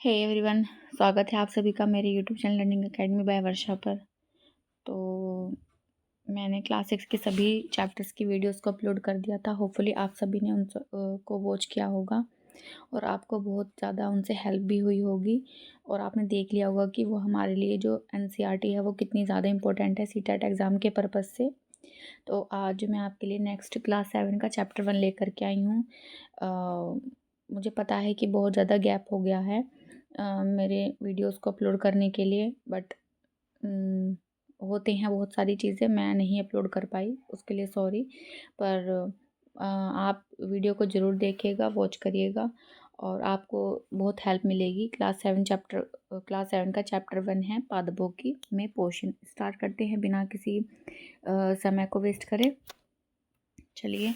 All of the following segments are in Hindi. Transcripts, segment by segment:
हे एवरीवन, स्वागत है आप सभी का मेरे YouTube channel learning academy by Varsha पर। तो मैंने क्लास 6 के सभी चैप्टर्स की वीडियोस को अपलोड कर दिया था। होपफुली आप सभी ने उन को वॉच किया होगा और आपको बहुत ज़्यादा उनसे हेल्प भी हुई होगी और आपने देख लिया होगा कि वो हमारे लिए जो एनसीईआरटी है वो कितनी ज़्यादा इंपॉर्टेंट है सीटेट एग्ज़ाम के पर्पज़ से। तो आज मैं आपके लिए नेक्स्ट क्लास 7 का चैप्टर 1 लेकर के आई हूँ। मुझे पता है कि बहुत ज़्यादा गैप हो गया है मेरे वीडियोस को अपलोड करने के लिए, बट होते हैं बहुत सारी चीज़ें, मैं नहीं अपलोड कर पाई, उसके लिए सॉरी। पर आप वीडियो को ज़रूर देखिएगा, वॉच करिएगा और आपको बहुत हेल्प मिलेगी। क्लास 7 का चैप्टर 1 है पादपों की में पोषण। स्टार्ट करते हैं बिना किसी समय को वेस्ट करे। चलिए,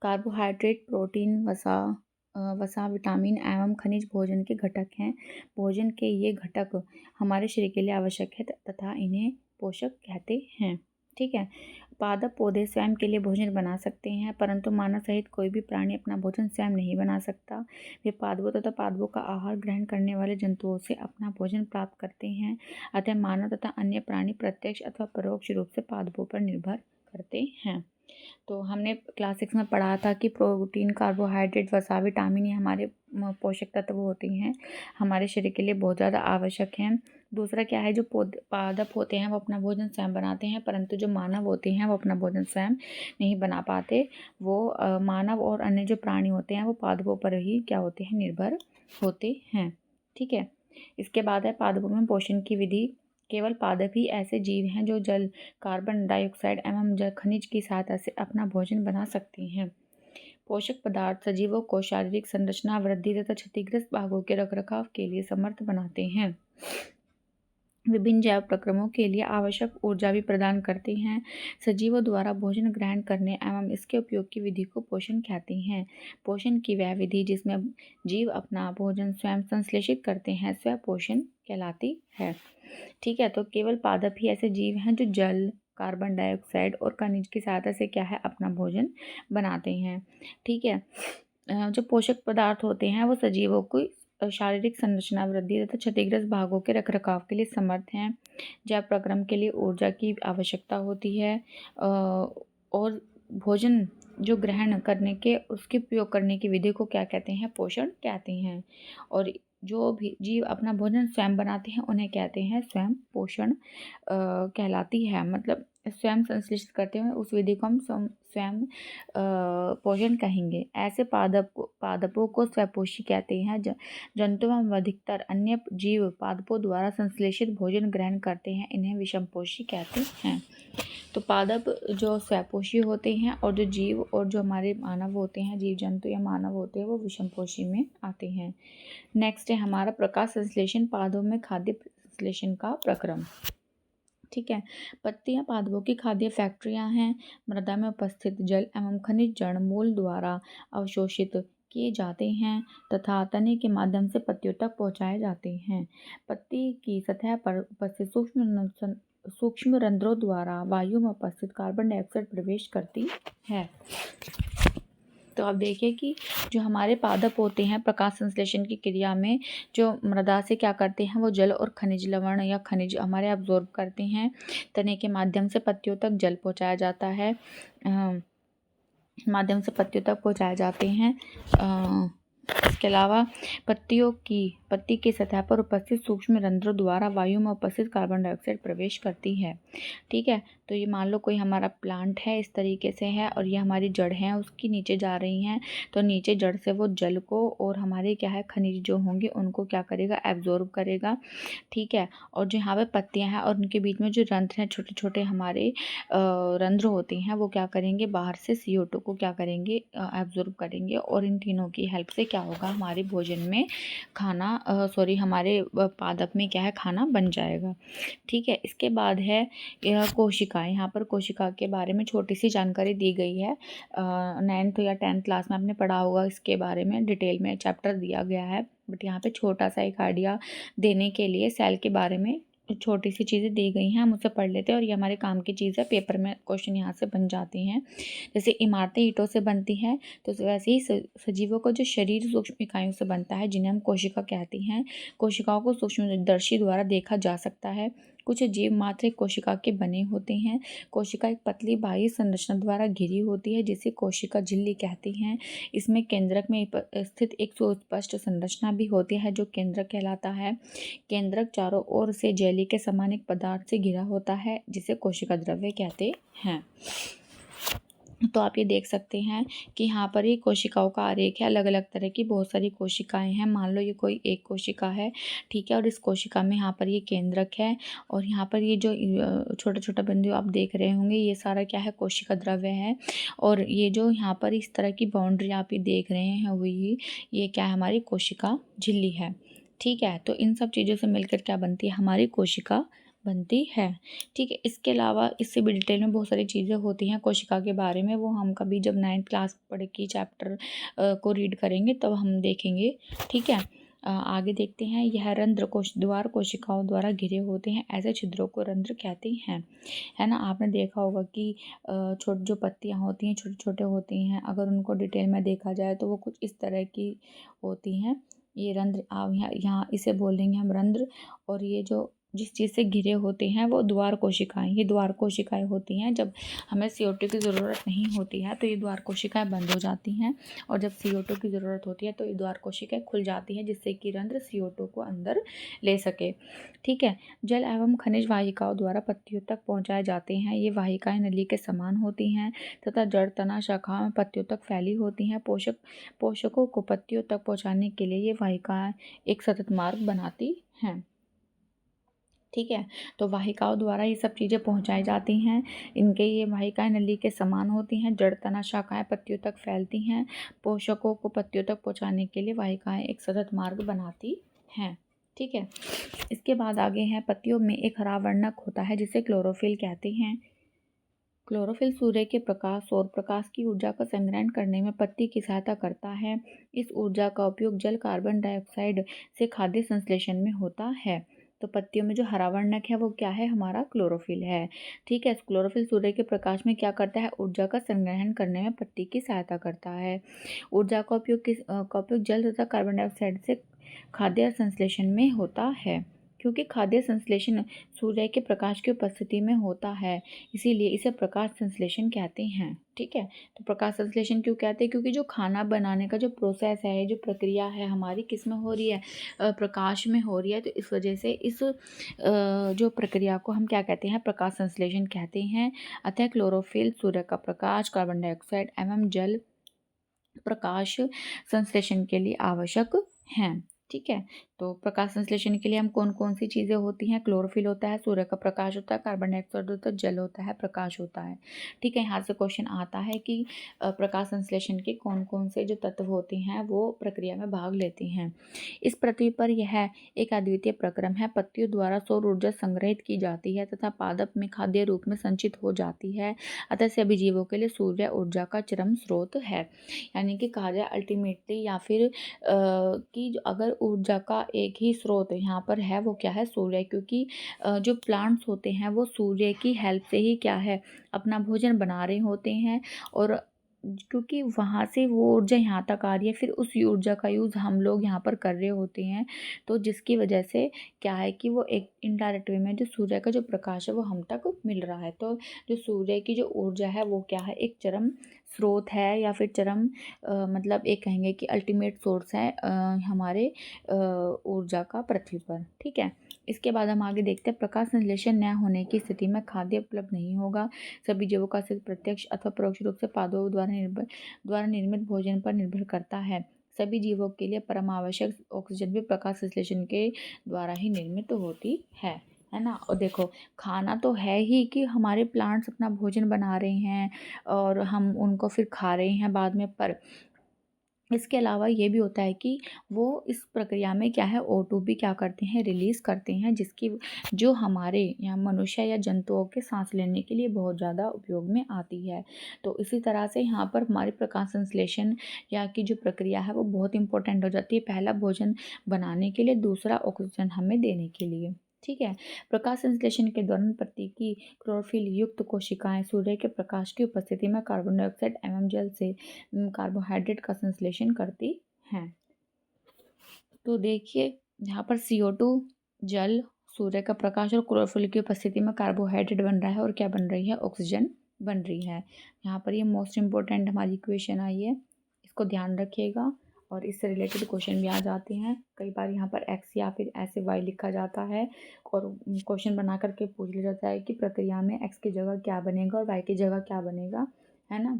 कार्बोहाइड्रेट, प्रोटीन, वसा, विटामिन एवं खनिज भोजन के घटक हैं। भोजन के ये घटक हमारे शरीर के लिए आवश्यक है तथा इन्हें पोषक कहते हैं। ठीक है। पादप पौधे स्वयं के लिए भोजन बना सकते हैं, परंतु मानव सहित कोई भी प्राणी अपना भोजन स्वयं नहीं बना सकता। वे पादपों तथा पादपों का आहार ग्रहण करने वाले जंतुओं से अपना भोजन प्राप्त करते हैं। अतः मानव तथा अन्य प्राणी प्रत्यक्ष अथवा परोक्ष रूप से पादपों पर निर्भर करते हैं। तो हमने क्लास 6 में पढ़ा था कि प्रोटीन, कार्बोहाइड्रेट, वसा, विटामिन ये हमारे पोषक तत्व होते हैं, हमारे शरीर के लिए बहुत ज़्यादा आवश्यक हैं। दूसरा क्या है, जो पादप होते हैं वो अपना भोजन स्वयं बनाते हैं, परंतु जो मानव होते हैं वो अपना भोजन स्वयं नहीं बना पाते। वो मानव और अन्य जो प्राणी होते हैं वो पादपों पर ही क्या होते हैं, निर्भर होते हैं। ठीक है। इसके बाद है पादपों में पोषण की विधि। केवल पादप ही ऐसे जीव हैं जो जल, कार्बन डाइऑक्साइड एवं जल खनिज की सहायता से अपना भोजन बना सकते हैं। पोषक पदार्थ सजीवों को शारीरिक संरचना, वृद्धि तथा क्षतिग्रस्त भागों के रखरखाव के लिए समर्थ बनाते हैं। विभिन्न जैव प्रक्रमों के लिए आवश्यक ऊर्जा भी प्रदान करते हैं। सजीवों द्वारा भोजन ग्रहण करने एवं इसके उपयोग की विधि को पोषण कहते हैं। पोषण की वह विधि जिसमें जीव अपना भोजन स्वयं संश्लेषित करते हैं स्वपोषण कहलाती है। ठीक है। तो केवल पादप ही ऐसे जीव हैं जो जल, कार्बन डाइऑक्साइड और खनिज की सहायता से क्या है, अपना भोजन बनाते हैं। ठीक है। जो पोषक पदार्थ होते हैं वो सजीवों को शारीरिक संरचना, वृद्धि तथा क्षतिग्रस्त भागों के रखरखाव के लिए समर्थ हैं। जैव प्रक्रम के लिए ऊर्जा की आवश्यकता होती है और भोजन जो ग्रहण करने के उसके उपयोग करने की विधि को क्या कहते हैं, पोषण कहते हैं। और जो भी जीव अपना भोजन स्वयं बनाते हैं उन्हें कहते हैं स्वयं पोषण कहलाती है। मतलब स्वयं संश्लिष्ट करते हैं उस विधि को हम स्वयं पोषण कहेंगे। ऐसे पादपों को स्वपोषी कहते हैं। जंतुओं एवं अधिकतर अन्य जीव पादपों द्वारा संश्लेषित भोजन ग्रहण करते हैं, इन्हें विषमपोषी कहते हैं। तो पादप जो स्वपोषी होते हैं और जो जीव और जो हमारे मानव होते हैं, जीव जंतु या मानव होते हैं, वो विषमपोषी में आते हैं। नेक्स्ट है हमारा प्रकाश संश्लेषण, पादपों में खाद्य संश्लेषण का प्रक्रम। ठीक है। पत्तियां पादपों की खाद्य फैक्ट्रियां हैं। मृदा में उपस्थित जल एवं खनिज जड़ मूल द्वारा अवशोषित किए जाते हैं तथा तने के माध्यम से पत्तियों तक पहुंचाए जाते हैं। पत्ती की सतह पर उपस्थित सूक्ष्म रंध्रों द्वारा वायु में उपस्थित कार्बन डाइऑक्साइड प्रवेश करती है। तो आप देखिए कि जो हमारे पादप होते हैं प्रकाश संश्लेषण की क्रिया में जो मृदा से क्या करते हैं, वो जल और खनिज लवण या खनिज हमारे अब्जॉर्ब करते हैं। तने के माध्यम से पत्तियों तक जल पहुंचाया जाता है, माध्यम से पत्तियों तक पहुंचाए जाते हैं। इसके अलावा पत्ती की सतह पर उपस्थित सूक्ष्म रंध्रों द्वारा वायु में उपस्थित कार्बन डाइऑक्साइड प्रवेश करती है। ठीक है। तो ये मान लो कोई हमारा प्लांट है, इस तरीके से है और ये हमारी जड़ है, उसकी नीचे जा रही हैं, तो नीचे जड़ से वो जल को और हमारे क्या है खनिज जो होंगे उनको क्या करेगा, एब्जॉर्ब करेगा। ठीक है। और जो यहाँ पे पत्तियाँ हैं और उनके बीच में जो रंध्र हैं, छोटे छोटे हमारे रंध्र होते हैं, वो क्या करेंगे, बाहर से CO2 को क्या करेंगे, एब्जॉर्ब करेंगे और इन तीनों की हेल्प से क्या होगा, हमारे भोजन में हमारे पादप में क्या है, खाना बन जाएगा। ठीक है। इसके बाद है कोशिका। यहाँ पर कोशिका के बारे में छोटी सी जानकारी दी गई है। 9th या 10th क्लास में आपने पढ़ा होगा, इसके बारे में डिटेल में चैप्टर दिया गया है, बट यहाँ पे छोटा सा एक आइडिया देने के लिए सेल के बारे में छोटी सी चीज़ें दी गई हैं, हम उसे पढ़ लेते हैं और ये हमारे काम की चीज़ है। पेपर में क्वेश्चन यहाँ से बन जाते हैं। जैसे इमारतें ईंटों से बनती हैं, तो वैसे ही सजीवों का जो शरीर सूक्ष्म इकाइयों से बनता है, जिन्हें हम कोशिका कहते हैं। कोशिकाओं को सूक्ष्मदर्शी द्वारा देखा जा सकता है। कुछ जीव मात्र एक कोशिका के बने होते हैं। कोशिका एक पतली बाह्य संरचना द्वारा घिरी होती है, जिसे कोशिका झिल्ली कहती हैं। इसमें केंद्रक में स्थित एक सुस्पष्ट संरचना भी होती है, जो केंद्रक कहलाता है। केंद्रक चारों ओर से जेली के समान एक पदार्थ से घिरा होता है, जिसे कोशिका द्रव्य कहते हैं। तो आप ये देख सकते हैं कि यहाँ पर ये कोशिकाओं का आरेख है। अलग अलग तरह की बहुत सारी कोशिकाएं हैं। मान लो ये कोई एक कोशिका है, ठीक है, और इस कोशिका में यहाँ पर ये केंद्रक है, और यहाँ पर ये जो छोटा छोटा बिंदु आप देख रहे होंगे, ये सारा क्या है, कोशिका द्रव्य है। और ये जो यहाँ पर इस तरह की बाउंड्री आप ये देख रहे हैं हुई, ये क्या है, हमारी कोशिका झिल्ली है। ठीक है, तो इन सब चीज़ों से मिलकर क्या बनती है, हमारी कोशिका बनती है। ठीक है, इसके अलावा इससे भी डिटेल में बहुत सारी चीज़ें होती हैं कोशिका के बारे में, वो हम कभी जब 9th क्लास पढ़ के चैप्टर को रीड करेंगे तब हम देखेंगे। ठीक है, आगे देखते हैं। यह रंध्र द्वार कोशिकाओं द्वारा घिरे होते हैं। ऐसे छिद्रों को रंध्र कहते हैं, है ना। आपने देखा होगा कि छोटी जो पत्तियां होती हैं छोटे छोटे होती हैं, अगर उनको डिटेल में देखा जाए तो वो कुछ इस तरह की होती हैं। ये रंध्र आप यहाँ इसे बोलेंगे हम रंध्र। और ये जो जिस चीज़ से घिरे होते हैं वो द्वार कोशिकाएं, ये द्वार कोशिकाएं होती हैं। जब हमें CO2 की ज़रूरत नहीं होती है तो ये द्वार कोशिकाएं बंद हो जाती हैं, और जब CO2 की ज़रूरत होती है तो ये द्वार कोशिकाएं खुल जाती हैं, जिससे कि रंध्र CO2 को अंदर ले सके। ठीक है, जल एवं खनिज वाहिकाओं द्वारा पत्तियों तक पहुँचाए जाते हैं। ये वाहिकाएँ नली के समान होती हैं तथा जड़, तना, शाखाओं में पत्तियों तक फैली होती हैं। पोषकों को पत्तियों तक पहुँचाने के लिए ये वाहिकाएँ एक सतत मार्ग बनाती हैं। ठीक है, तो वाहिकाओं द्वारा ये सब चीज़ें पहुंचाई जाती हैं। इनके ये वाहिकाएं नली के समान होती हैं। जड़, तना, शाखाएं पत्तियों तक फैलती हैं। पोषकों को पत्तियों तक पहुंचाने के लिए वाहिकाएं एक सतत मार्ग बनाती हैं। ठीक है, इसके बाद आगे हैं, पत्तियों में एक हरा वर्णक होता है जिसे क्लोरोफिल कहते हैं। क्लोरोफिल सूर्य के प्रकाश, सौर प्रकाश की ऊर्जा का संग्रहण करने में पत्ती की सहायता करता है। इस ऊर्जा का उपयोग जल, कार्बन डाइऑक्साइड से खाद्य संश्लेषण में होता है। तो पत्तियों में जो हरा वर्णक है वो क्या है, हमारा क्लोरोफिल है। ठीक है, क्लोरोफिल सूर्य के प्रकाश में क्या करता है, ऊर्जा का संग्रहण करने में पत्ती की सहायता करता है। ऊर्जा का उपयोग जल तथा कार्बन डाइऑक्साइड से खाद्य संश्लेषण में होता है। क्योंकि खाद्य संश्लेषण सूर्य के प्रकाश की उपस्थिति में होता है, इसीलिए इसे प्रकाश संश्लेषण कहते हैं। ठीक है, तो प्रकाश संश्लेषण क्यों कहते हैं, क्योंकि जो खाना बनाने का जो प्रोसेस है, जो प्रक्रिया है हमारी किस में हो रही है, प्रकाश में हो रही है। तो इस वजह से इस जो प्रक्रिया को हम क्या कहते हैं, प्रकाश संश्लेषण कहते हैं। अतः क्लोरोफिल सूर्य का प्रकाश, कार्बन डाइऑक्साइड एवं जल प्रकाश संश्लेषण के लिए आवश्यक हैं। ठीक है, तो प्रकाश संश्लेषण के लिए हम कौन कौन सी चीज़ें होती हैं, क्लोरोफिल होता है, सूर्य का प्रकाश होता है, कार्बन डाइऑक्साइड होता है, जल होता है, प्रकाश होता है। ठीक है, यहाँ से क्वेश्चन आता है कि प्रकाश संश्लेषण के कौन कौन से जो तत्व होते हैं वो प्रक्रिया में भाग लेते हैं। इस पृथ्वी पर यह एक अद्वितीय प्रक्रम है। पत्तियों द्वारा सौर ऊर्जा संग्रहित की जाती है तथा पादप में खाद्य रूप में संचित हो जाती है। अतः सभी जीवों के लिए सूर्य ऊर्जा का चरम स्रोत है। यानी कि कहा जाए अल्टीमेटली, या फिर कि अगर ऊर्जा का एक ही स्रोत यहाँ पर है वो क्या है, सूर्य। क्योंकि जो प्लांट्स होते हैं वो सूर्य की हेल्प से ही क्या है, अपना भोजन बना रहे होते हैं। और क्योंकि वहाँ से वो ऊर्जा यहाँ तक आ रही है, फिर उस ऊर्जा का यूज़ हम लोग यहाँ पर कर रहे होते हैं। तो जिसकी वजह से क्या है कि वो एक इनडायरेक्ट वे में जो सूर्य का जो प्रकाश है वो हम तक मिल रहा है। तो जो सूर्य की जो ऊर्जा है वो क्या है, एक चरम स्रोत है, या फिर चरम मतलब एक कहेंगे कि अल्टीमेट सोर्स है हमारे ऊर्जा का पृथ्वी पर। ठीक है, इसके बाद हम आगे देखते हैं। प्रकाश संश्लेषण न होने की स्थिति में खाद्य उपलब्ध नहीं होगा। सभी जीवों का अस्तित्व प्रत्यक्ष अथवा परोक्ष रूप से पादपों द्वारा निर्मित भोजन पर निर्भर करता है। सभी जीवों के लिए परम आवश्यक ऑक्सीजन भी प्रकाश संश्लेषण के द्वारा ही निर्मित होती है ना। और देखो, खाना तो है ही कि हमारे प्लांट्स अपना भोजन बना रहे हैं और हम उनको फिर खा रहे हैं बाद में, पर इसके अलावा ये भी होता है कि वो इस प्रक्रिया में क्या है, O2 भी क्या करते हैं, रिलीज़ करते हैं, जिसकी जो हमारे या मनुष्य या जंतुओं के सांस लेने के लिए बहुत ज़्यादा उपयोग में आती है। तो इसी तरह से यहाँ पर हमारी प्रकाश संश्लेषण या की जो प्रक्रिया है वो बहुत इंपॉर्टेंट हो जाती है। पहला भोजन बनाने के लिए, दूसरा ऑक्सीजन हमें देने के लिए। ठीक है। प्रकाश संश्लेषण के दौरान पत्ती की क्लोरोफिल युक्त कोशिकाएं सूर्य के प्रकाश की उपस्थिति में कार्बन डाइऑक्साइड एवं जल से कार्बोहाइड्रेट का संश्लेषण करती हैं। तो देखिए यहाँ पर CO2, जल, सूर्य का प्रकाश और क्लोरोफिल की उपस्थिति में कार्बोहाइड्रेट बन रहा है और क्या बन रही है, ऑक्सीजन बन रही है। यहाँ पर ये मोस्ट इम्पोर्टेंट हमारी इक्वेशन आई है, इसको ध्यान रखिएगा। और इससे रिलेटेड क्वेश्चन भी आ जाते हैं कई बार, यहाँ पर x या फिर ऐसे y लिखा जाता है और क्वेश्चन बना करके पूछ लिया जाता है कि प्रक्रिया में x की जगह क्या बनेगा और y की जगह क्या बनेगा, है ना।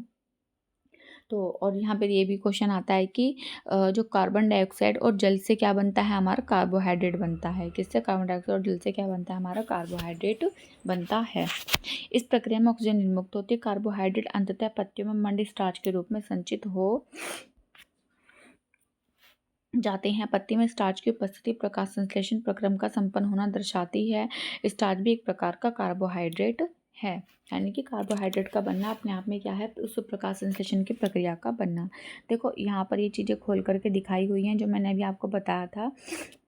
तो और यहाँ पर ये भी क्वेश्चन आता है कि जो कार्बन डाइऑक्साइड और जल से क्या बनता है, हमारा कार्बोहाइड्रेट बनता है। किससे? कार्बन डाइऑक्साइड और जल से क्या बनता है, हमारा कार्बोहाइड्रेट बनता है। इस प्रक्रिया में ऑक्सीजन निर्मुक्त होती है। कार्बोहाइड्रेट अंततः पत्तियों में मंड स्टार्च के रूप में संचित हो जाते हैं। पत्ती में स्टार्च की उपस्थिति प्रकाश संश्लेषण प्रक्रम का संपन्न होना दर्शाती है। स्टार्च भी एक प्रकार का कार्बोहाइड्रेट है, यानी कि कार्बोहाइड्रेट का बनना अपने आप में क्या है, उस प्रकाश संश्लेषण की प्रक्रिया का बनना। देखो यहाँ पर ये चीज़ें खोल करके दिखाई हुई हैं जो मैंने अभी आपको बताया था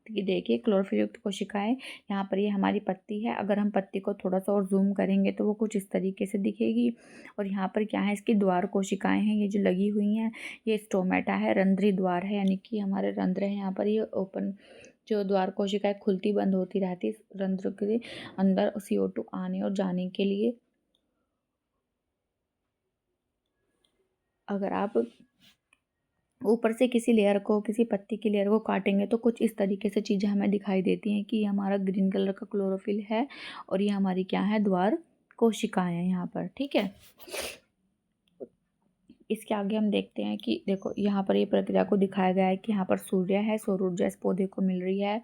कि देखिए क्लोरोफिल युक्त कोशिकाएं, यहाँ पर ये हमारी पत्ती है। अगर हम पत्ती को थोड़ा सा और जूम करेंगे तो वो कुछ इस तरीके से दिखेगी। और यहाँ पर क्या है, इसकी द्वार कोशिकाएं हैं ये जो लगी हुई हैं, ये स्टोमेटा है, रंध्री द्वार है, यानी कि हमारे रंध्र है यहाँ पर, ये ओपन जो द्वार कोशिकाएं खुलती बंद होती रहती रंध्र के अंदर CO2 आने और जाने के लिए। अगर आप ऊपर से किसी लेयर को, किसी पत्ती की लेयर को काटेंगे तो कुछ इस तरीके से चीज़ें हमें दिखाई देती हैं कि ये हमारा ग्रीन कलर का क्लोरोफिल है और ये हमारी क्या है, द्वार कोशिकाएं हैं यहाँ पर, ठीक है। इसके आगे हम देखते हैं कि देखो यहाँ पर ये प्रक्रिया को दिखाया गया है कि यहाँ पर सूर्य है, सौर ऊर्जा इस पौधे को मिल रही है,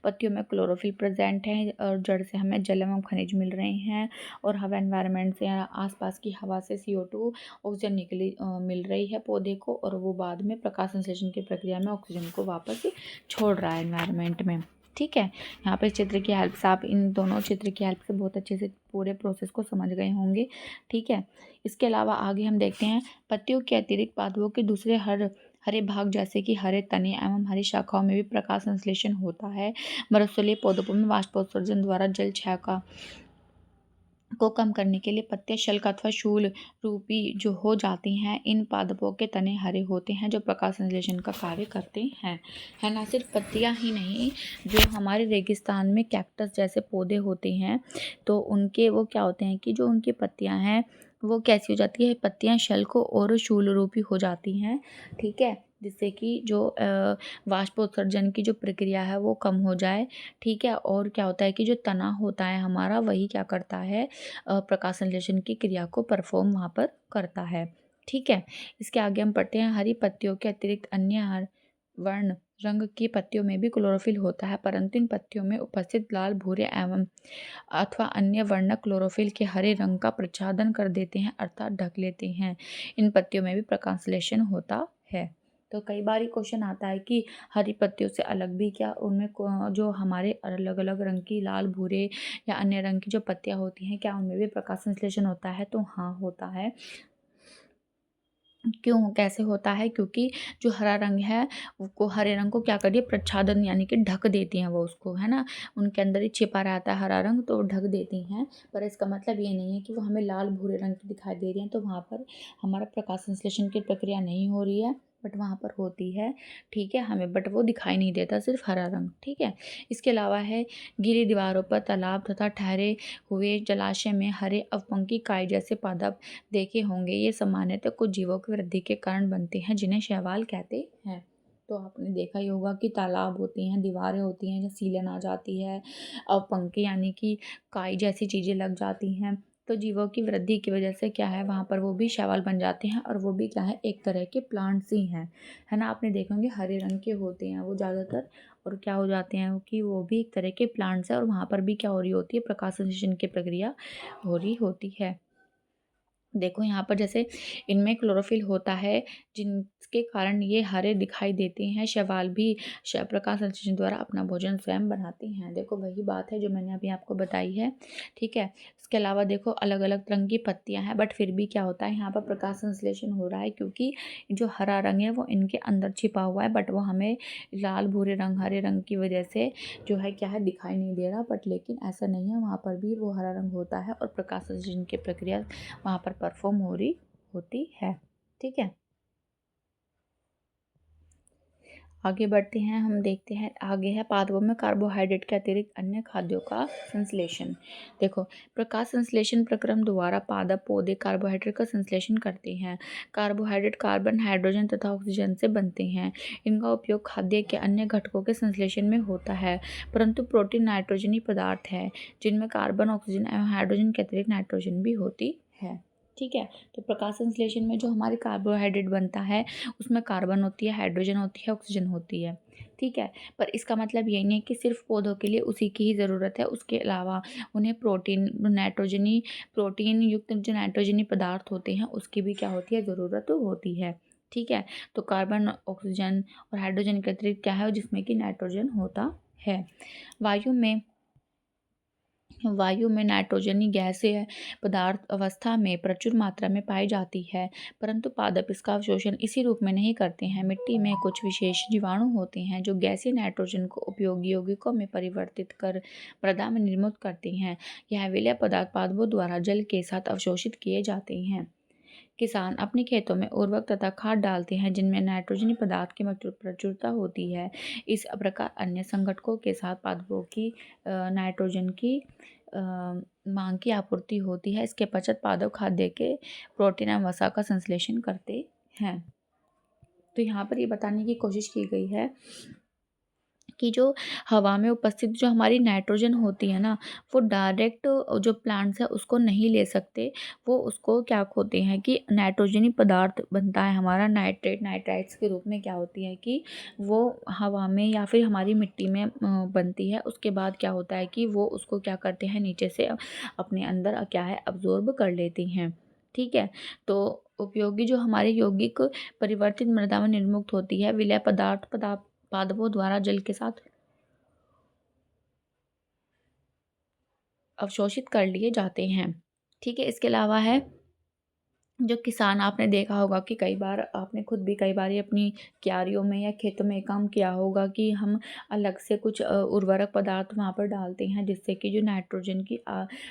पत्तियों में क्लोरोफिल प्रेजेंट है और जड़ से हमें जल एवं खनिज मिल रहे हैं और हवा एनवायरनमेंट से, आसपास की हवा से CO2 ऑक्सीजन निकली मिल रही है पौधे को, और वो बाद में प्रकाश संश्लेषण की प्रक्रिया में ऑक्सीजन को वापस छोड़ रहा है एनवायरनमेंट में, ठीक है। यहाँ पे चित्र की हेल्प से, आप इन दोनों चित्र की हेल्प से बहुत अच्छे से पूरे प्रोसेस को समझ गए होंगे, ठीक है। इसके अलावा आगे हम देखते हैं पत्तियों के अतिरिक्त पादपों के दूसरे हरे भाग जैसे कि हरे तने एवं हरी शाखाओं में भी प्रकाश संश्लेषण होता है। मरुस्थलीय पौधों में वाष्पोत्सर्जन द्वारा जल क्षय को कम करने के लिए पत्ते शल्क अथवा शूल रूपी जो हो जाती हैं। इन पादपों के तने हरे होते हैं जो प्रकाश संश्लेषण का कार्य करते हैं, है ना। सिर्फ पत्तियां ही नहीं, जो हमारे रेगिस्तान में कैक्टस जैसे पौधे होते हैं तो उनके वो क्या होते हैं कि जो उनकी पत्तियां हैं वो कैसी हो जाती है, पत्तियां शल्क और शूल रूपी हो जाती हैं, ठीक है, जिससे कि जो वाष्पोत्सर्जन की जो प्रक्रिया है वो कम हो जाए, ठीक है। और क्या होता है कि जो तना होता है हमारा, वही क्या करता है, प्रकाश संश्लेषण की क्रिया को परफॉर्म वहाँ पर करता है, ठीक है। इसके आगे हम पढ़ते हैं हरी पत्तियों के अतिरिक्त अन्य वर्ण रंग की पत्तियों में भी क्लोरोफिल होता है, परंतु इन पत्तियों में उपस्थित लाल, भूरे एवं अथवा अन्य वर्ण क्लोरोफिल के हरे रंग का प्रच्छादन कर देते हैं, अर्थात ढक लेते हैं। इन पत्तियों में भी प्रकाश संश्लेषण होता है। तो कई बार ये क्वेश्चन आता है कि हरी पत्तियों से अलग भी क्या, उनमें जो हमारे अलग अलग रंग की लाल, भूरे या अन्य रंग की जो पत्तियां होती हैं, क्या उनमें भी प्रकाश संश्लेषण होता है? तो हाँ, होता है। क्यों, कैसे होता है? क्योंकि जो हरा रंग है वो हरे रंग को क्या कर दिया, प्रच्छादन यानी कि ढक देती हैं वो उसको, है ना। उनके अंदर ही छिपा रहता है हरा रंग, तो वो ढक देती हैं। पर इसका मतलब ये नहीं है कि वो हमें लाल भूरे रंग की दिखाई दे रही हैं तो वहाँ पर हमारा प्रकाश संश्लेषण की प्रक्रिया नहीं हो रही है, बट वहाँ पर होती है, ठीक है, हमें बट वो दिखाई नहीं देता, सिर्फ हरा रंग, ठीक है। इसके अलावा है गिरी दीवारों पर तालाब तथा ठहरे हुए जलाशय में हरे अवपंकी काई जैसे पादप देखे होंगे। ये सामान्यतः कुछ जीवों की वृद्धि के कारण बनते हैं जिन्हें शैवाल कहते हैं। तो आपने देखा ही होगा कि तालाब होते हैं, दीवारें होती हैं, जहाँ सीलन आ जाती है, अवपंकी यानी कि काई जैसी चीज़ें लग जाती हैं, तो जीवों की वृद्धि की वजह से क्या है, वहाँ पर वो भी शैवाल बन जाते हैं और वो भी क्या है, एक तरह के प्लांट्स ही हैं, है ना। आपने देखा होंगे हरे रंग के होते हैं वो ज़्यादातर, और क्या हो जाते हैं कि वो भी एक तरह के प्लांट्स हैं और वहाँ पर भी क्या हो रही होती है, प्रकाश संश्लेषण की प्रक्रिया हो रही होती है। देखो यहाँ पर जैसे इनमें क्लोरोफिल होता है, जिनके कारण ये हरे दिखाई देते हैं। शैवाल भी प्रकाश संश्लेषण द्वारा अपना भोजन स्वयं बनाते हैं। देखो वही बात है जो मैंने अभी आपको बताई है, ठीक है। इसके अलावा देखो अलग अलग रंग की पत्तियां हैं, बट फिर भी क्या होता है, यहाँ पर प्रकाश संश्लेषण हो रहा है क्योंकि जो हरा रंग है वो इनके अंदर छिपा हुआ है, बट वो हमें लाल भूरे रंग हरे रंग की वजह से जो है क्या है दिखाई नहीं दे रहा। बट लेकिन ऐसा नहीं है, वहाँ पर भी वो हरा रंग होता है और प्रकाश संश्लेषण की प्रक्रिया वहाँ पर परफॉर्म हो रही होती है, ठीक है। आगे बढ़ते हैं, हम देखते हैं आगे है पादपों में कार्बोहाइड्रेट के अतिरिक्त अन्य खाद्यों का संश्लेषण। देखो प्रकाश संश्लेषण प्रक्रम द्वारा पादप पौधे कार्बोहाइड्रेट का संश्लेषण करते हैं। कार्बोहाइड्रेट कार्बन, हाइड्रोजन तथा ऑक्सीजन से बनते हैं। इनका उपयोग खाद्य के अन्य घटकों के संश्लेषण में होता है, परंतु प्रोटीन नाइट्रोजनी पदार्थ है जिनमें कार्बन, ऑक्सीजन एवं हाइड्रोजन के अतिरिक्त नाइट्रोजन भी होती है, ठीक है। तो प्रकाश संश्लेषण में जो हमारे कार्बोहाइड्रेट बनता है उसमें कार्बन होती है, हाइड्रोजन होती है, ऑक्सीजन होती है, ठीक है। पर इसका मतलब ये नहीं है कि सिर्फ पौधों के लिए उसी की ही ज़रूरत है, उसके अलावा उन्हें प्रोटीन युक्त जो नाइट्रोजनी पदार्थ होते हैं उसकी भी क्या होती है, ज़रूरत होती है, ठीक है। तो कार्बन, ऑक्सीजन और हाइड्रोजन के अतिरिक्त क्या है जिसमें कि नाइट्रोजन होता है। वायु में नाइट्रोजनी गैसीय पदार्थ अवस्था में प्रचुर मात्रा में पाई जाती है, परंतु पादप इसका अवशोषण इसी रूप में नहीं करते हैं। मिट्टी में कुछ विशेष जीवाणु होते हैं जो गैसीय नाइट्रोजन को उपयोगी यौगिकों में परिवर्तित कर मृदा में निर्मित करते हैं। यह विलय पदार्थ पादपों द्वारा जल के साथ अवशोषित किए जाते हैं। किसान अपने खेतों में उर्वरक तथा खाद डालते हैं जिनमें नाइट्रोजनी पदार्थ की प्रचुरता होती है। इस प्रकार अन्य संगठकों के साथ पादपों की नाइट्रोजन की मांग की आपूर्ति होती है। इसके पश्चात पादप खाद्य के प्रोटीन एवं वसा का संश्लेषण करते हैं। तो यहाँ पर ये बताने की कोशिश की गई है कि जो हवा में उपस्थित जो हमारी नाइट्रोजन होती है ना, वो डायरेक्ट जो प्लांट्स है उसको नहीं ले सकते। वो उसको क्या होते हैं कि नाइट्रोजनी पदार्थ बनता है हमारा, नाइट्राइट्स के रूप में क्या होती है कि वो हवा में या फिर हमारी मिट्टी में बनती है। उसके बाद क्या होता है कि वो उसको क्या करते हैं, नीचे से अपने अंदर क्या है अब्जॉर्ब कर लेती हैं, ठीक है। तो उपयोगी जो हमारे यौगिक परिवर्तित मृदा में निर्मुक्त होती है, विलय पदार्थ पादपों द्वारा जल के साथ अवशोषित कर लिए जाते हैं, ठीक है। इसके अलावा है जो किसान, आपने देखा होगा कि कई बार आपने खुद भी कई बार ये अपनी क्यारियों में या खेतों में काम किया होगा कि हम अलग से कुछ उर्वरक पदार्थ वहाँ पर डालते हैं जिससे कि जो नाइट्रोजन की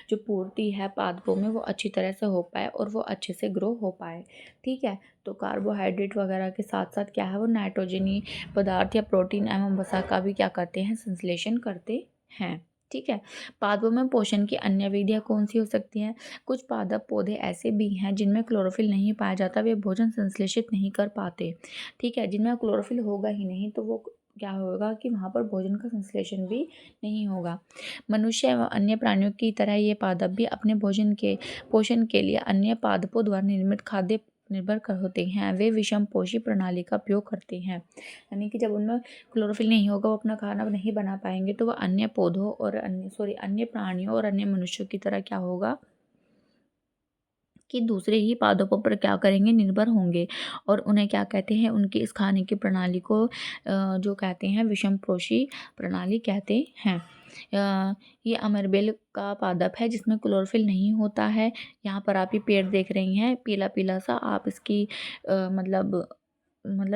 जो पूर्ति है पादपों में वो अच्छी तरह से हो पाए और वो अच्छे से ग्रो हो पाए, ठीक है। तो कार्बोहाइड्रेट वगैरह के साथ साथ क्या है वो नाइट्रोजनी पदार्थ या प्रोटीन एवं वसा का भी क्या करते हैं, संश्लेषण करते हैं, ठीक है। पादपों में पोषण की अन्य विधियाँ कौन सी हो सकती हैं। कुछ पादप पौधे ऐसे भी हैं जिनमें क्लोरोफिल नहीं पाया जाता, वे भोजन संश्लेषित नहीं कर पाते, ठीक है। जिनमें क्लोरोफिल होगा ही नहीं तो वो क्या होगा कि वहाँ पर भोजन का संश्लेषण भी नहीं होगा। मनुष्य एवं अन्य प्राणियों की तरह ये पादप भी अपने पोषण के लिए अन्य पादपों द्वारा निर्मित खाद्य निर्भर कर होते हैं। वे विषम पोषी प्रणाली का उपयोग करते हैं, यानी कि जब उनमें क्लोरोफिल नहीं होगा वो अपना खाना नहीं बना पाएंगे तो वह अन्य पौधों और अन्य प्राणियों और अन्य मनुष्यों की तरह क्या होगा कि दूसरे ही पादपों पर क्या करेंगे, निर्भर होंगे। और उन्हें क्या कहते हैं, उनकी इस खाने की प्रणाली को जो कहते हैं विषम पोषी प्रणाली कहते हैं। ये अमरबेल का पादप है जिसमें क्लोरोफिल नहीं होता है। यहाँ पर आप ये पेड़ देख रही हैं पीला पीला सा, आप इसकी मतलब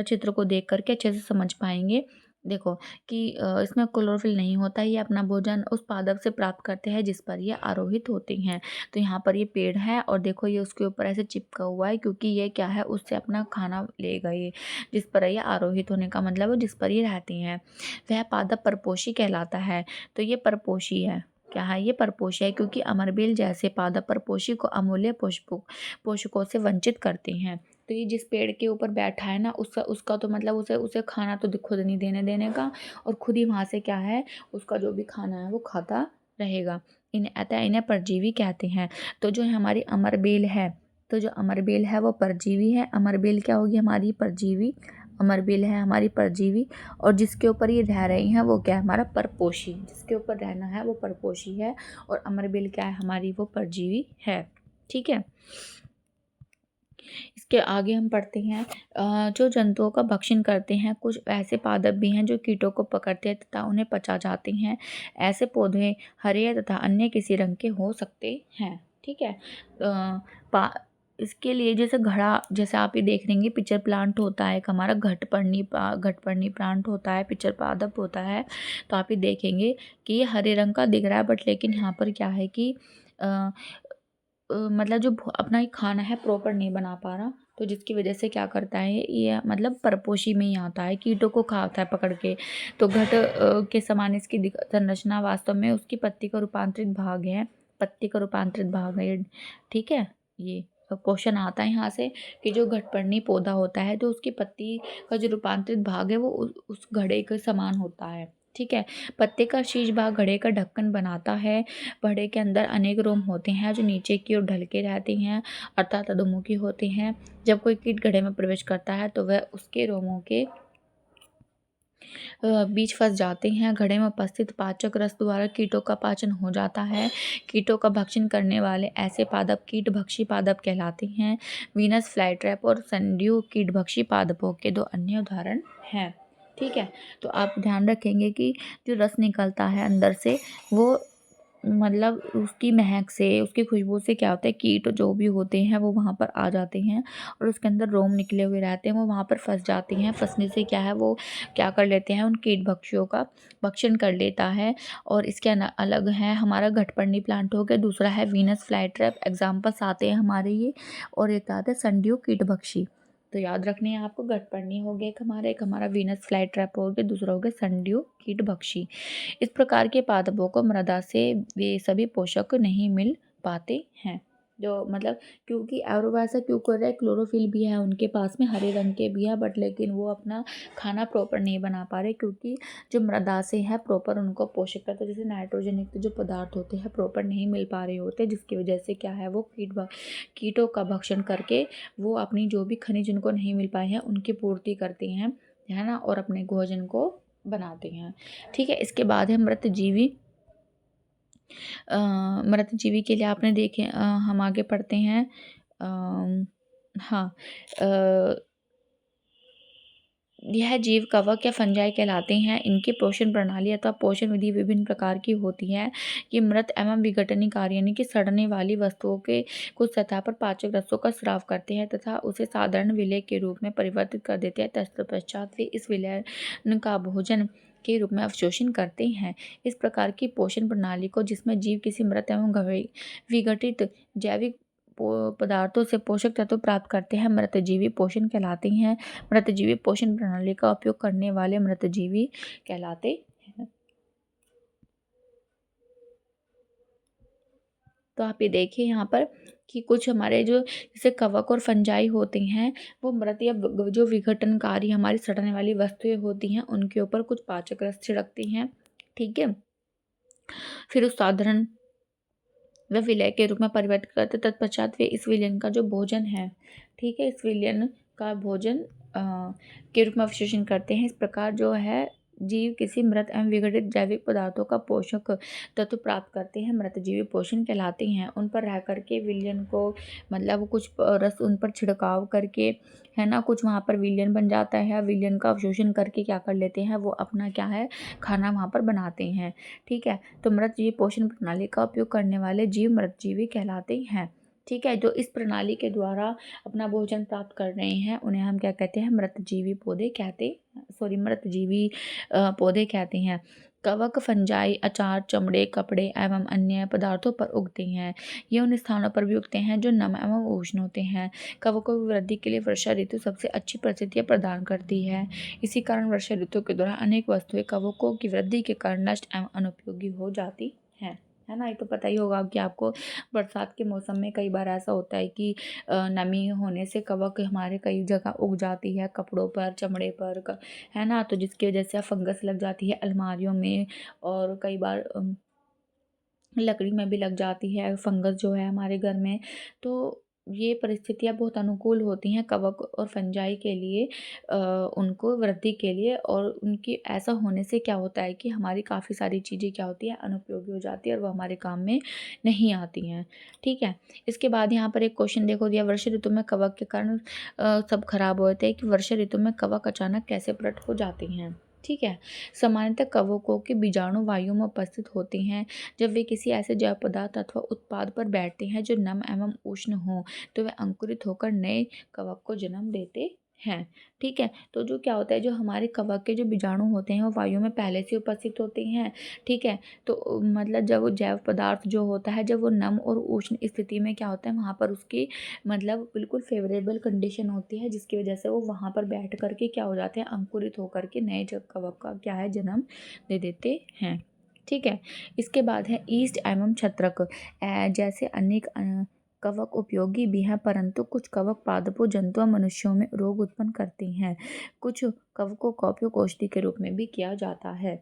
चित्र को देख करके अच्छे से समझ पाएंगे। देखो कि इसमें क्लोरोफिल नहीं होता, ये अपना भोजन उस पादप से प्राप्त करते हैं जिस पर ये आरोहित होते हैं। तो यहाँ पर ये पेड़ है और देखो ये उसके ऊपर ऐसे चिपका हुआ है क्योंकि ये क्या है उससे अपना खाना लेगा, ये जिस पर ये आरोहित होने का मतलब है जिस पर ये रहती हैं। वह पादप परपोषी कहलाता है। तो ये परपोषी है, क्या है ये परपोषी है क्योंकि अमरबेल जैसे पादप परपोषी को अमूल्य पोषकों से वंचित करते हैं। तो ये जिस पेड़ के ऊपर बैठा है ना उसका तो मतलब उसे खाना तो खुद नहीं देने का और खुद ही वहाँ से क्या है उसका जो भी खाना है वो खाता रहेगा। इन्हें परजीवी कहते हैं। तो जो हमारी अमरबेल है, तो जो अमरबेल है वो परजीवी है। अमरबेल क्या होगी, हमारी परजीवी। अमरबेल है हमारी परजीवी और जिसके ऊपर ये रह रही हैं वो क्या है, हमारा परपोषी। जिसके ऊपर रहना है वो परपोषी है और अमरबेल क्या है हमारी, वो परजीवी है, ठीक है। इसके आगे हम पढ़ते हैं जो जंतुओं का भक्षण करते हैं, कुछ ऐसे पादप भी हैं जो कीटों को पकड़ते हैं तथा उन्हें पचा जाते हैं। ऐसे पौधे हरे तथा अन्य किसी रंग के हो सकते हैं। ठीक है। पा इसके लिए जैसे घड़ा, जैसे आप ये देख लेंगे पिचर प्लांट होता है एक हमारा, घटपर्णी प्लांट होता है, पिचर पादप होता है। तो आप ये देखेंगे कि ये हरे रंग का दिख रहा है, बट लेकिन यहाँ पर क्या है कि अ, मतलब जो अपना ये खाना है प्रॉपर नहीं बना पा रहा, तो जिसकी वजह से क्या करता है ये, मतलब परपोषी में ही आता है, कीटों को खाता है पकड़ के। तो के समान इसकी संरचना वास्तव में उसकी पत्ती का रूपांतरित भाग है, पत्ती का रूपांतरित भाग है ये। ठीक है। ये क्वेश्चन आता है यहाँ से कि जो घटपर्णी पौधा होता है तो उसकी पत्ती का जो रूपांतरित भाग है वो उस घड़े के समान होता है। ठीक है। पत्ते का शीर्ष भाग घड़े का ढक्कन बनाता है। घड़े के अंदर अनेक रोम होते हैं जो नीचे की ओर ढलके रहते हैं, अर्थात अधोमुखी होते हैं। जब कोई कीट घड़े में प्रवेश करता है तो वह उसके रोमों के बीच फंस जाते हैं। घड़े में उपस्थित पाचक रस द्वारा कीटों का पाचन हो जाता है। कीटों का भक्षण करने वाले ऐसे पादप कीटभक्षी पादप कहलाते हैं। वीनस फ्लाईट्रैप और संड्यू कीटभक्षी पादपों के दो अन्य उदाहरण हैं। ठीक है। तो आप ध्यान रखेंगे कि जो रस निकलता है अंदर से, वो मतलब उसकी महक से, उसकी खुशबू से क्या होता है, कीट जो भी होते हैं वो वहाँ पर आ जाते हैं और उसके अंदर रोम निकले हुए रहते हैं, वो वहाँ पर फंस जाते हैं। फंसने से क्या है, वो क्या कर लेते हैं, उन कीट भक्षियों का भक्षण कर लेता है। और इसके अलग है हमारा घटपर्णी प्लांट हो गया, दूसरा है वीनस फ्लाईट्रैप, एग्जाम्पल्स आते हैं हमारे ये, और एक आता है संड्यू कीट भक्षी। तो याद रखने हैं आपको, घटपर्णी हो गया एक हमारा वीनस फ्लाईट्रैप हो गया, दूसरा हो गया संड्यू कीट भक्षी। इस प्रकार के पादपों को मृदा से वे सभी पोषक नहीं मिल पाते हैं, जो मतलब क्योंकि और वो ऐसा क्यों कर रहा है, क्लोरोफिल भी है उनके पास में, हरे रंग के भी है, बट लेकिन वो अपना खाना प्रॉपर नहीं बना पा रहे, क्योंकि जो मृदा से है प्रॉपर उनको पोषक तत्व जैसे नाइट्रोजन युक्त जो पदार्थ होते हैं प्रॉपर नहीं मिल पा रहे होते, जिसकी वजह से क्या है, वो कीटों का भक्षण करके वो अपनी जो भी खनिज उनको नहीं मिल पाए हैं उनकी पूर्ति करते हैं, है ना, और अपने भोजन को बनाते हैं। ठीक है। इसके बाद है मृतजीवी। मृतजीवी के लिए आपने देखे, हम आगे पढ़ते हैं। हाँ। यह जीव कवक या फंजाई कहलाते हैं। इनकी पोषण प्रणाली अथवा पोषण विधि विभिन्न प्रकार की होती है। ये मृत एवं विघटनी कार्य यानी कि सड़ने वाली वस्तुओं के कुछ सतह पर पाचक रसों का स्राव करते हैं तथा उसे साधारण विलय के रूप में परिवर्तित कर देते हैं। तत्पश्चात वे इस विलयन का भोजन के रूप में अवशोषण करते हैं। इस प्रकार की पोषण प्रणाली को, जिसमें जीव किसी मृत एवं विघटित जैविक पदार्थों से पोषक तत्व प्राप्त करते हैं, मृतजीवी पोषण कहलाते हैं। मृतजीवी पोषण प्रणाली का उपयोग करने वाले मृतजीवी कहलाते हैं। तो आप ये देखिए यहाँ पर कि कुछ हमारे जो जैसे कवक और फंजाई होते हैं, वो मृत या जो विघटनकारी हमारी सड़ने वाली वस्तुएं होती हैं उनके ऊपर कुछ पाचक रस छिड़कती हैं। ठीक है। फिर उस साधारण वे विलय के रूप में परिवर्तित करते, तत्पश्चात वे इस विलयन का जो भोजन है, ठीक है, इस विलयन का भोजन के रूप में अवशोषण करते हैं। इस प्रकार जो है जीव किसी मृत एवं विघटित जैविक पदार्थों का पोषक तत्व प्राप्त करते हैं, मृतजीवी पोषण कहलाते हैं। उन पर रह करके विलयन को, मतलब कुछ रस उन पर छिड़काव करके, है ना, कुछ वहाँ पर विलयन बन जाता है, विलयन का अवशोषण करके क्या कर लेते हैं, वो अपना क्या है, खाना वहाँ पर बनाते हैं। ठीक है। तो मृतजीवी पोषण प्रणाली का उपयोग करने वाले जीव मृतजीवी कहलाते हैं। ठीक है। जो इस प्रणाली के द्वारा अपना भोजन प्राप्त कर रहे हैं उन्हें हम क्या कहते हैं, मृतजीवी पौधे कहते हैं। कवक फंजाई अचार, चमड़े, कपड़े एवं अन्य पदार्थों पर उगते हैं। ये उन स्थानों पर भी उगते हैं जो नम एवं उष्ण होते हैं। कवकों की वृद्धि के लिए वर्षा ऋतु सबसे अच्छी परिस्थितियाँ प्रदान करती है। इसी कारण वर्षा ऋतु के दौरान अनेक वस्तुएं कवकों की वृद्धि के कारण नष्ट एवं अनुपयोगी हो जाती हैं, है ना। ये तो पता ही होगा कि आपको, बरसात के मौसम में कई बार ऐसा होता है कि नमी होने से कवक हमारे कई जगह उग जाती है, कपड़ों पर, चमड़े पर, है ना, तो जिसकी वजह से फंगस लग जाती है अलमारियों में, और कई बार लकड़ी में भी लग जाती है फंगस जो है हमारे घर में। तो ये परिस्थितियाँ बहुत अनुकूल होती हैं कवक और फंजाई के लिए, उनको वृद्धि के लिए, और उनकी ऐसा होने से क्या होता है कि हमारी काफ़ी सारी चीज़ें क्या होती हैं, अनुपयोगी हो जाती है और वो हमारे काम में नहीं आती हैं। ठीक है। इसके बाद यहाँ पर एक क्वेश्चन देखो दिया, वर्षा ऋतु में कवक के कारण सब खराब होते हैं कि वर्षा ऋतु में कवक अचानक कैसे प्रकट हो जाती हैं। ठीक है। सामान्यतः कवकों के बीजाणु वायु में उपस्थित होते हैं। जब वे किसी ऐसे जैव पदार्थ अथवा उत्पाद पर बैठते हैं जो नम एवं उष्ण हो, तो वे अंकुरित होकर नए कवक को जन्म देते हैं। ठीक है। तो जो क्या होता है, जो हमारे कवक के जो बीजाणु होते हैं वो वायु में पहले से उपस्थित होते हैं। ठीक है। तो मतलब जब वो जैव पदार्थ जो होता है, जब वो नम और उष्ण स्थिति में क्या होता है, वहाँ पर उसकी मतलब बिल्कुल फेवरेबल कंडीशन होती है, जिसकी वजह से वो वहाँ पर बैठ करके क्या हो जाते हैं, अंकुरित होकर के नए कवक का क्या है, जन्म दे देते हैं। ठीक है। इसके बाद है ईस्ट एवं छत्रक। जैसे अनेक कवक उपयोगी भी हैं, परंतु कुछ कवक पादपों, जंतुओं, मनुष्यों में रोग उत्पन्न करती हैं। कुछ कवकों का उपयोग औषधि के रूप में भी किया जाता है।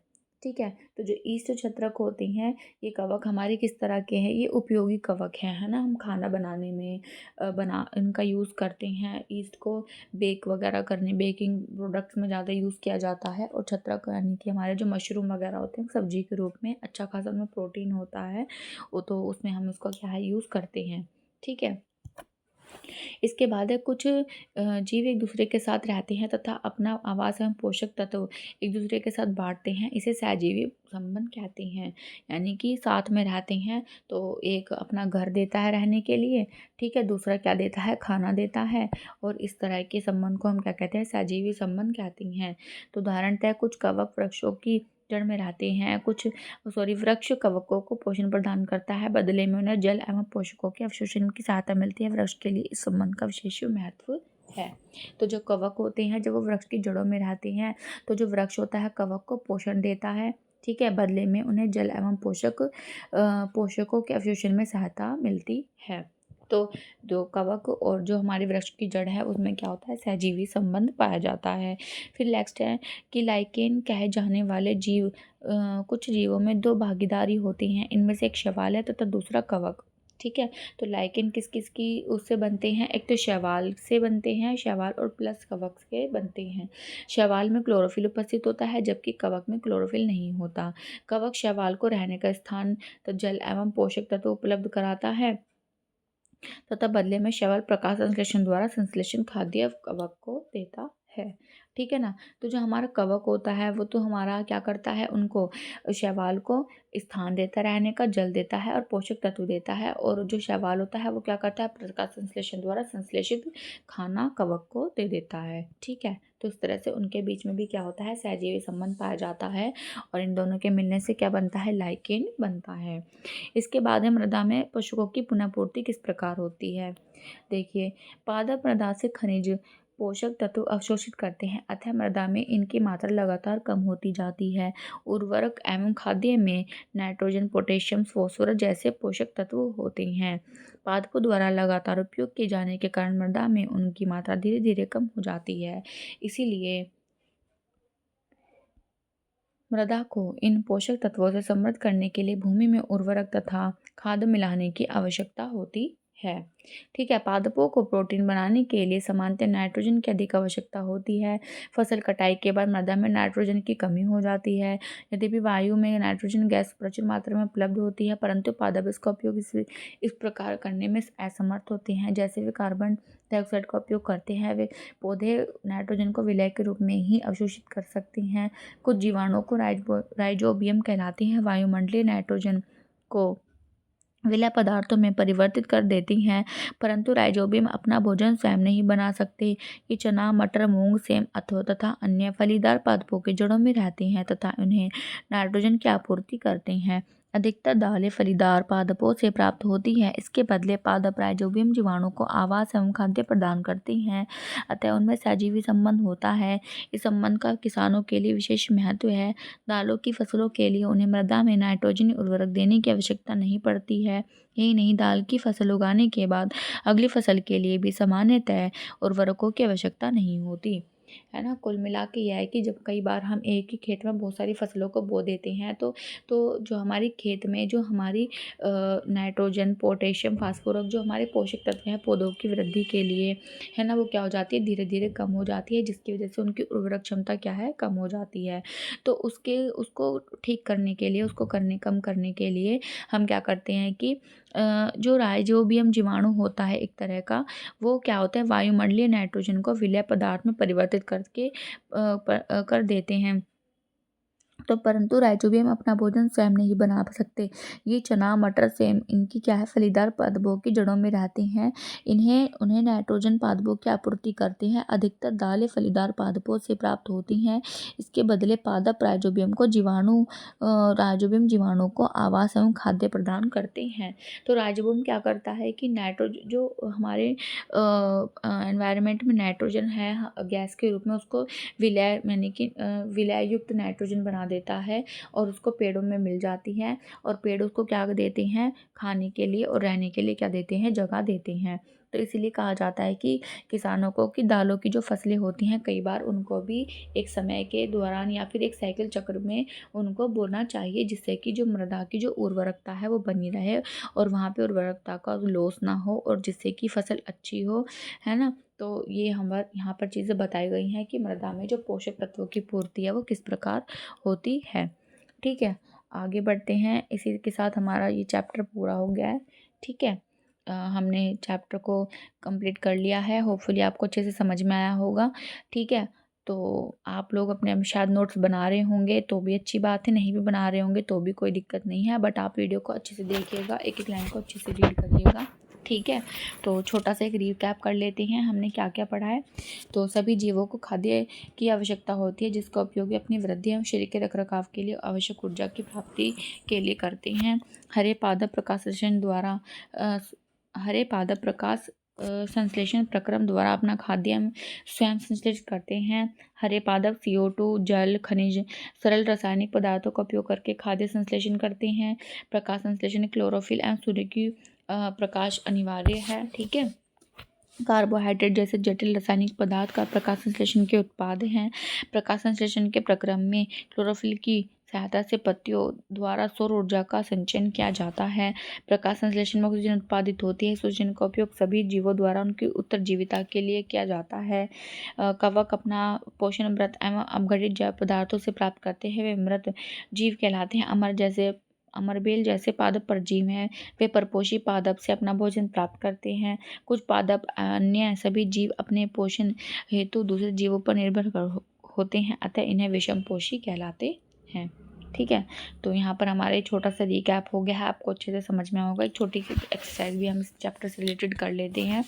ठीक है। तो जो ईस्ट छत्रक होती हैं, ये कवक हमारे किस तरह के हैं, ये उपयोगी कवक हैं, है ना। हम खाना बनाने में इनका यूज़ करते हैं। ईस्ट को बेक वगैरह करने, बेकिंग प्रोडक्ट्स में ज़्यादा यूज़ किया जाता है। और छत्रक यानी कि हमारे जो मशरूम वगैरह होते हैं, सब्जी के रूप में अच्छा खासा उनमें प्रोटीन होता है, वो तो उसमें हम उसका क्या है, यूज़ करते हैं। ठीक है। इसके बाद है कुछ जीव एक दूसरे के साथ रहते हैं तथा अपना आवास एवं पोषक तत्व एक दूसरे के साथ बांटते हैं, इसे सहजीवी संबंध कहते हैं। यानी कि साथ में रहते हैं, तो एक अपना घर देता है रहने के लिए, ठीक है, दूसरा क्या देता है, खाना देता है, और इस तरह के संबंध को हम क्या कहते हैं, सहजीवी संबंध कहते हैं। तो उदाहरणतः कुछ कवक वृक्षों की जड़ में रहते हैं, वृक्ष कवकों को पोषण प्रदान करता है, बदले में उन्हें जल एवं पोषकों के अवशोषण की सहायता मिलती है। वृक्ष के लिए इस संबंध का विशेष महत्व है। तो जो कवक होते हैं, जब वो वृक्ष की जड़ों में रहते हैं, तो जो वृक्ष होता है कवक को पोषण देता है। ठीक है। बदले में उन्हें जल एवं पोषकों के अवशोषण में सहायता मिलती है। तो जो कवक और जो हमारे वृक्ष की जड़ है, उसमें क्या होता है, सहजीवी संबंध पाया जाता है। फिर नेक्स्ट है कि लाइकेन कहे जाने वाले जीव, कुछ जीवों में दो भागीदारी होती हैं, इनमें से एक शैवाल है तथा दूसरा कवक। ठीक है। तो लाइकेन किस किस की उससे बनते हैं, एक तो शैवाल से बनते हैं, शैवाल और प्लस कवक के बनते हैं। शैवाल में क्लोरोफिल उपस्थित होता है, जबकि कवक में क्लोरोफिल नहीं होता। कवक शैवाल को रहने का स्थान, तो जल एवं पोषक तत्व उपलब्ध कराता है, तथा बदले में शैवाल प्रकाश संश्लेषण द्वारा संश्लेषण खाद्य कवक को देता है। ठीक है ना। तो जो हमारा कवक होता है, वो तो हमारा क्या करता है, उनको शैवाल को स्थान देता, रहने का, जल देता है और पोषक तत्व देता है, और जो शैवाल होता है वो क्या करता है, प्रकाश संश्लेषण द्वारा संश्लेषित खाना कवक को दे देता है। ठीक है। तो इस तरह से उनके बीच में भी क्या होता है, सहजीवी संबंध पाया जाता है, और इन दोनों के मिलने से क्या बनता है, लाइकेन बनता है। इसके बाद है मृदा में पोषकों की पुनःपूर्ति किस प्रकार होती है। देखिए, पादप मृदा से खनिज पोषक तत्व अवशोषित करते हैं, अतः मृदा में इनकी मात्रा लगातार कम होती जाती है। उर्वरक एवं खाद्य में नाइट्रोजन, पोटेशियम, फास्फोरस जैसे पोषक तत्व होते हैं। पादपों द्वारा लगातार उपयोग किए जाने के कारण मृदा में उनकी मात्रा धीरे धीरे कम हो जाती है। इसीलिए मृदा को इन पोषक तत्वों से समृद्ध करने के लिए भूमि में उर्वरक तथा खाद मिलाने की आवश्यकता होती है। ठीक है। पादपों को प्रोटीन बनाने के लिए सामान्यतः नाइट्रोजन की अधिक आवश्यकता होती है। फसल कटाई के बाद मृदा में नाइट्रोजन की कमी हो जाती है। यद्यपि वायु में नाइट्रोजन गैस प्रचुर मात्रा में उपलब्ध होती है, परंतु पादप इसका उपयोग इस प्रकार करने में असमर्थ होते हैं। जैसे वे कार्बन डाइऑक्साइड का उपयोग करते हैं, वे पौधे नाइट्रोजन को विलय के रूप में ही अवशोषित कर सकते हैं। कुछ जीवाणुओं को राइजोबियम कहलाती हैं, वायुमंडलीय नाइट्रोजन को विलय पदार्थों में परिवर्तित कर देती हैं, परंतु राइजोबियम अपना भोजन स्वयं नहीं बना सकते। ये चना, मटर, मूंग, सेम अथवा तथा अन्य फलीदार पादपों के जड़ों में रहते हैं तथा उन्हें नाइट्रोजन की आपूर्ति करते हैं। अधिकतर दालें फलीदार पादपों से प्राप्त होती हैं। इसके बदले पादप राइजोबियम जीवाणु को आवास एवं खाद्य प्रदान करती हैं, अतः उनमें सहजीवी संबंध होता है। इस संबंध का किसानों के लिए विशेष महत्व है। दालों की फसलों के लिए उन्हें मृदा में नाइट्रोजन उर्वरक देने की आवश्यकता नहीं पड़ती है। यही नहीं, दाल की फसल उगाने के बाद अगली फसल के लिए भी सामान्यतः उर्वरकों की आवश्यकता नहीं होती। है ना। कुल मिला के यह है कि जब कई बार हम एक ही खेत में बहुत सारी फसलों को बो देते हैं तो जो हमारी खेत में जो हमारी नाइट्रोजन, पोटेशियम, फास्फोरस जो हमारे पोषक तत्व हैं पौधों की वृद्धि के लिए, है ना, वो क्या हो जाती है, धीरे धीरे कम हो जाती है, जिसकी वजह से उनकी उर्वरक क्षमता क्या है, कम हो जाती है। तो उसको ठीक करने के लिए, उसको कम करने के लिए हम क्या करते हैं कि जो राइजोबियम जीवाणु होता है एक तरह का, वो क्या होता है, वायुमंडलीय नाइट्रोजन को विलय पदार्थ में परिवर्तित करके कर देते हैं। तो परंतु राइजोबियम अपना भोजन स्वयं नहीं बना सकते। ये चना, मटर, सेम इनकी क्या है, फलीदार पादपों की जड़ों में रहते हैं। उन्हें नाइट्रोजन पादपों की आपूर्ति करते हैं। अधिकतर दालें फलीदार पादपों से प्राप्त होती हैं। इसके बदले पादप राइजोबियम जीवाणु को आवास एवं खाद्य प्रदान करते हैं। तो राइजोबियम क्या करता है कि नाइट्रोजन जो हमारे एनवायरनमेंट में नाइट्रोजन है गैस के रूप में, उसको विलय यानी कि विलय युक्त नाइट्रोजन बना देता है और उसको पेड़ों में मिल जाती है, और पेड़ उसको क्या देते हैं, खाने के लिए और रहने के लिए क्या देते हैं, जगह देते हैं। तो इसीलिए कहा जाता है कि किसानों को कि दालों की जो फसलें होती हैं कई बार उनको भी एक समय के दौरान या फिर एक साइकिल चक्र में उनको बोना चाहिए, जिससे कि जो मृदा की जो उर्वरकता है वो बनी रहे और वहाँ पे उर्वरकता का लॉस ना हो, और जिससे कि फसल अच्छी हो, है ना। तो ये हमारे यहाँ पर चीज़ें बताई गई हैं कि मृदा में जो पोषक तत्वों की पूर्ति है वो किस प्रकार होती है। ठीक है, आगे बढ़ते हैं। इसी के साथ हमारा ये चैप्टर पूरा हो गया है। ठीक है, हमने चैप्टर को कंप्लीट कर लिया है। होपफुली आपको अच्छे से समझ में आया होगा। ठीक है, तो आप लोग अपने शायद नोट्स बना रहे होंगे तो भी अच्छी बात है, नहीं भी बना रहे होंगे तो भी कोई दिक्कत नहीं है, बट आप वीडियो को अच्छे से देखिएगा, एक एक लाइन को अच्छे से रीड करिएगा। ठीक है, तो छोटा सा एक रिकैप कर लेते हैं हमने क्या क्या पढ़ा है। तो सभी जीवों को खाद्य की आवश्यकता होती है, जिसका उपयोग वे अपनी वृद्धि एवं शरीर के रखरखाव के लिए आवश्यक ऊर्जा की प्राप्ति के लिए करते हैं। हरे पादप प्रकाशन द्वारा हरे पादप प्रकाश संश्लेषण प्रक्रम द्वारा अपना खाद्य स्वयं संश्लेषित करते हैं। हरे पादप CO2, जल, खनिज, सरल रासायनिक पदार्थों का उपयोग करके खाद्य संश्लेषण करते हैं। प्रकाश संश्लेषण क्लोरोफिल एवं सूर्य की प्रकाश अनिवार्य है। ठीक है, कार्बोहाइड्रेट जैसे जटिल रासायनिक पदार्थ का प्रकाश संश्लेषण के उत्पाद हैं। प्रकाश संश्लेषण के प्रक्रम में क्लोरोफिल की सहायता से पत्तियों द्वारा सौर ऊर्जा का संचयन किया जाता है। प्रकाश संश्लेषण में ऑक्सीजन उत्पादित होती है। इस ऑक्सीजन का उपयोग सभी जीवों द्वारा उनकी उत्तरजीविता के लिए किया जाता है। कवक अपना पोषण मृत एवं अपघटित जैव पदार्थों से प्राप्त करते हैं। वे मृत जीव कहलाते हैं। अमरबेल जैसे पादप परजीवी हैं। वे परपोषी पादप से अपना भोजन प्राप्त करते हैं। कुछ पादप अन्य सभी जीव अपने पोषण हेतु दूसरे जीवों पर निर्भर होते हैं, अतः इन्हें विषमपोषी कहलाते हैं। ठीक है, तो यहाँ पर हमारे छोटा सा रिकैप हो गया है, आपको अच्छे से समझ में होगा। एक छोटी सी एक्सरसाइज भी हम इस चैप्टर से रिलेटेड कर लेते हैं।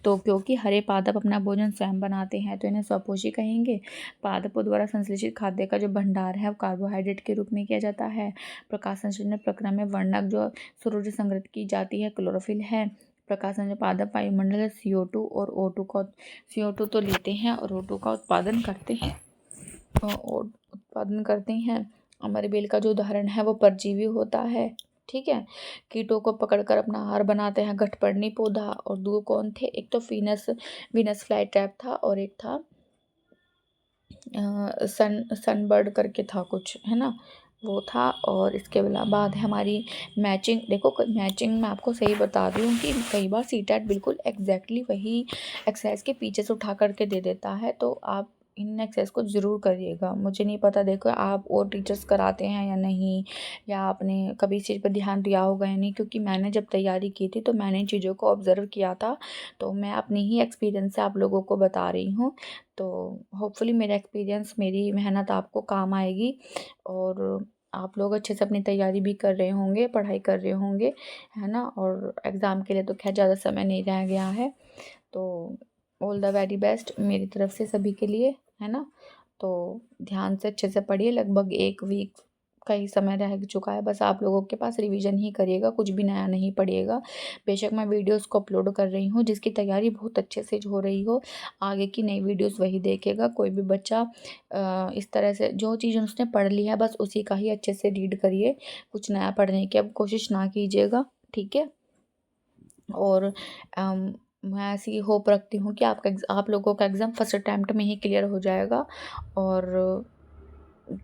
तो क्योंकि हरे पादप अपना भोजन स्वयं बनाते हैं तो इन्हें स्वपोषी कहेंगे। पादपों द्वारा संश्लेषित खाद्य का जो भंडार है वो कार्बोहाइड्रेट के रूप में किया जाता है। प्रकाश संश्लेषण प्रक्रिया में वर्णक जो सूर्य संग्रहित की जाती है क्लोरोफिल है। प्रकाश संश्लेषण पादप वायुमंडल CO2 और CO2 तो लेते हैं और O2 का उत्पादन करते हैं। अमरबेल का जो उदाहरण है वो परजीवी होता है। ठीक है, कीटों को पकड़कर अपना आहार बनाते हैं। गठपर्णी पौधा और दो कौन थे, एक तो वीनस फ्लाई ट्रैप था और एक था सनबर्ड करके था कुछ, है ना, वो था। और इसके बाद हमारी मैचिंग। देखो मैचिंग मैं आपको सही बता रही हूँ कि कई बार CTET बिल्कुल एग्जैक्टली वही एक्सरसाइज के पीछे से उठा करके दे देता है, तो आप इन एक्सरसाइज को ज़रूर करिएगा। मुझे नहीं पता, देखो आप और टीचर्स कराते हैं या नहीं, या आपने कभी इस चीज़ पर ध्यान दिया होगा या नहीं, क्योंकि मैंने जब तैयारी की थी तो मैंने इन चीज़ों को ऑब्ज़र्व किया था, तो मैं अपनी ही एक्सपीरियंस से आप लोगों को बता रही हूँ। तो होपफुली मेरा एक्सपीरियंस, मेरी मेहनत आपको काम आएगी और आप लोग अच्छे से अपनी तैयारी भी कर रहे होंगे, पढ़ाई कर रहे होंगे, है ना। और एग्ज़ाम के लिए तो खैर ज़्यादा समय नहीं रह गया है, तो ऑल द वेरी बेस्ट मेरी तरफ से सभी के लिए, है ना। तो ध्यान से अच्छे से पढ़िए। लगभग 1 वीक का ही समय रह चुका है, बस आप लोगों के पास रिवीजन ही करिएगा, कुछ भी नया नहीं पढ़िएगा। बेशक मैं वीडियोस को अपलोड कर रही हूँ, जिसकी तैयारी बहुत अच्छे से हो रही हो, आगे की नई वीडियोस वही देखेगा। कोई भी बच्चा इस तरह से जो चीज़ उसने पढ़ ली है बस उसी का ही अच्छे से रीड करिए, कुछ नया पढ़ने की अब कोशिश ना कीजिएगा। ठीक है, और मैं ऐसी होप रखती हूँ कि आप लोगों का एग्ज़ाम फर्स्ट अटेम्प्ट में ही क्लियर हो जाएगा। और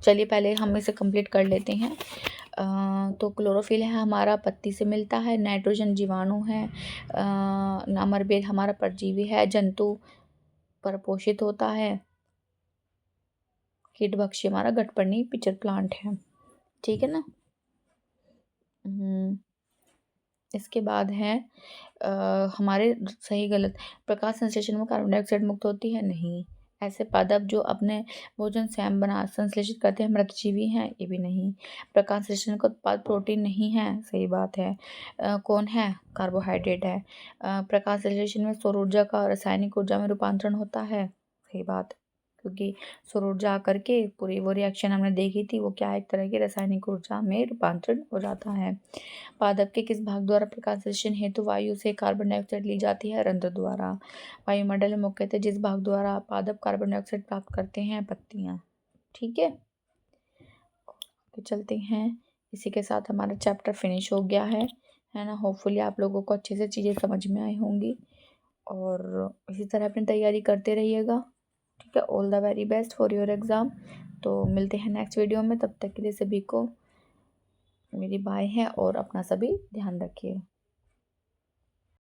चलिए पहले हम इसे कंप्लीट कर लेते हैं। तो क्लोरोफिल है हमारा, पत्ती से मिलता है। नाइट्रोजन जीवाणु है। अमरबेल हमारा परजीवी है, जंतु पर पोषित होता है। कीटभक्षी हमारा गठपर्णी पिचर प्लांट है। ठीक है ना। इसके बाद है हमारे सही गलत। प्रकाश संश्लेषण में कार्बन डाइऑक्साइड मुक्त होती है? नहीं। ऐसे पादप जो अपने भोजन स्वयं बना संश्लेषित करते हैं मृतजीवी हैं? ये भी नहीं। प्रकाश संश्लेषण का उत्पाद प्रोटीन नहीं है? सही बात है। कौन है? कार्बोहाइड्रेट है। प्रकाश संश्लेषण में सौर ऊर्जा का रासायनिक ऊर्जा में रूपांतरण होता है? सही बात, क्योंकि सौर ऊर्जा आकर के पूरी वो रिएक्शन हमने देखी थी, वो क्या है, एक तरह की रासायनिक ऊर्जा में रूपांतरण हो जाता है। पादप के किस भाग द्वारा प्रकाश संश्लेषण हेतु वायु से कार्बन डाइऑक्साइड ली जाती है? रंध्र द्वारा। वायुमंडल में मुख्यतः जिस भाग द्वारा पादप कार्बन डाइऑक्साइड प्राप्त करते हैं? पत्तियां। ठीक है, तो चलते हैं। इसी के साथ हमारा चैप्टर फिनिश हो गया है ना। होपफुली आप लोगों को अच्छे से चीज़ें समझ में आई होंगी और इसी तरह अपनी तैयारी करते रहिएगा। ठीक है, all the very best for your exam. तो मिलते हैं नेक्स्ट वीडियो में, तब तक के लिए सभी को मेरी बाय है और अपना सभी ध्यान रखिए।